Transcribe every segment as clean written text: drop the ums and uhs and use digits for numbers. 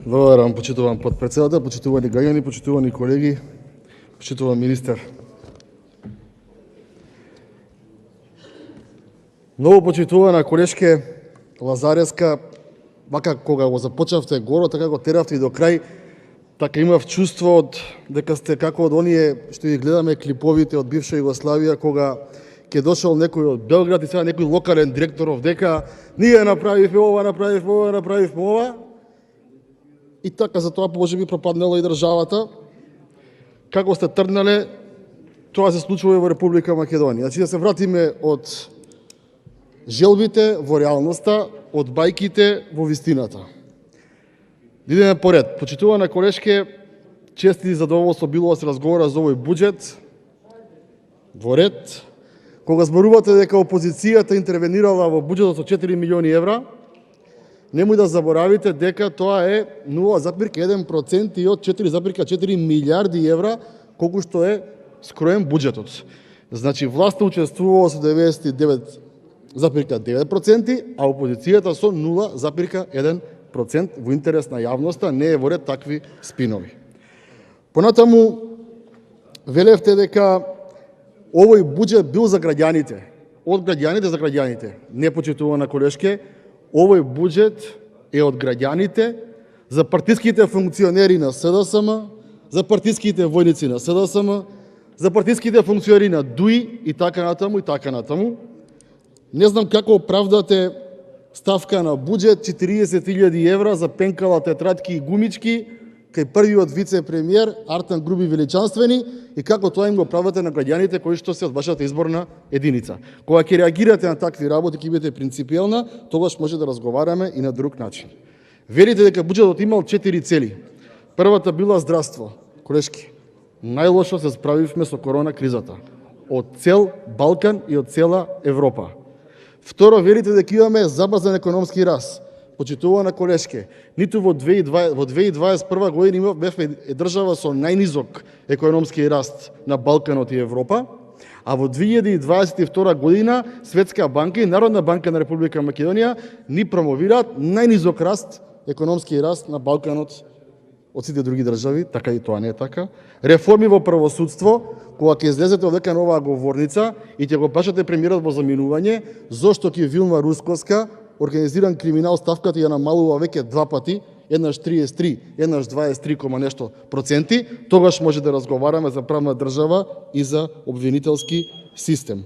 Благодарам, почитувам подпредседател, почитувани граѓани, почитувани колеги, почитуван министер. Многу почитувана колешке Лазареска, вака кога го започнавте горо, така го теравте и до крај, така имав чувство дека сте како од оние што ги гледаме клиповите од бивша Југославија, кога ќе дошол некој од Белград и сега некој локален директоров дека ние направивме ова, направивме ова, и така за тоа можеби пропаднала и државата. Како сте тргнале, тоа се случува и во Република Македонија. Значи да се вратиме од желбите во реалноста, од бајките во вистината. Идеме поред. Почитувана колешке, чести и задоволство било да се разговара за овој буџет. Во ред. Кога зборувате дека опозицијата интервенирала во буџетот со 4 милиони евра, немој да заборавите дека тоа е 0,1% и од 4,4 милиарди евра, колку што е скроен буџетот. Значи, власта учествувала со 99,9%, а опозицијата со 0,1% во интерес на јавноста. Не е во ред такви спинови. Понатаму, велевте дека овој буџет бил за граѓаните. Од граѓаните за граѓаните. Не почитувана колешке, овој буџет е од граѓаните за партиските функционери на СДСМ, за партиските војници на СДСМ, за партиските функционери на ДУИ и така натаму и така натаму. Не знам како оправдате ставка на буџет 40.000 евра за пенкала, тетрадки и гумички кај првиот вице-премиер Артан Груби Величанствени и како тоа им го правите на граѓаните кои што се од вашата изборна единица. Кога ќе реагирате на такви работи, ќе бидете принципиелна, тогаш може да разговараме и на друг начин. Верите дека буџетот имал 4 цели. Првата била здравство. Колешки, најлошо се справивме со корона кризата. Од цел Балкан и од цела Европа. Второ, верите дека имаме забрзан економски раст. Почитувана колешке, ниту во 2021 година бевме држава со најнизок економски раст на Балканот и Европа, а во 2022 година Светска банка и Народна банка на Република Македонија ни промовираат најнизок раст, економски раст на Балканот од сите други држави, така и тоа не е така. Реформи во правосудство, кога ќе излезете од дека новаа говорница и ќе го прашате премиерот во заминување, зошто ќе Вилма Русковска организиран криминал ставката ја намалува веќе 2 пати, еднаш 33, еднаш 23, нешто проценти, тогаш може да разговараме за правна држава и за обвинителски систем.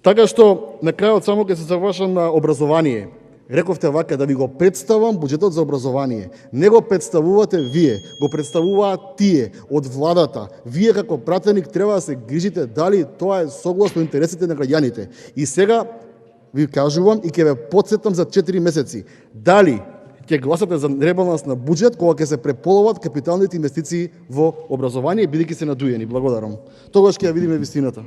Така што, на крајот само ќе се завршам на образование. Рековте вака, да ви го представам буџетот за образование. Не го представувате вие, го представуваат тие од владата. Вие како пратеник треба да се грижите дали тоа е согласно интересите на граѓаните. И сега ви кажувам и ќе ве потсетам за 4 месеци. Дали ќе гласате за ребаланс на буџет кога ќе се преполоват капиталните инвестиции во образование, бидејќи се надуени. Благодарам. Тогаш ќе ја видиме вистината.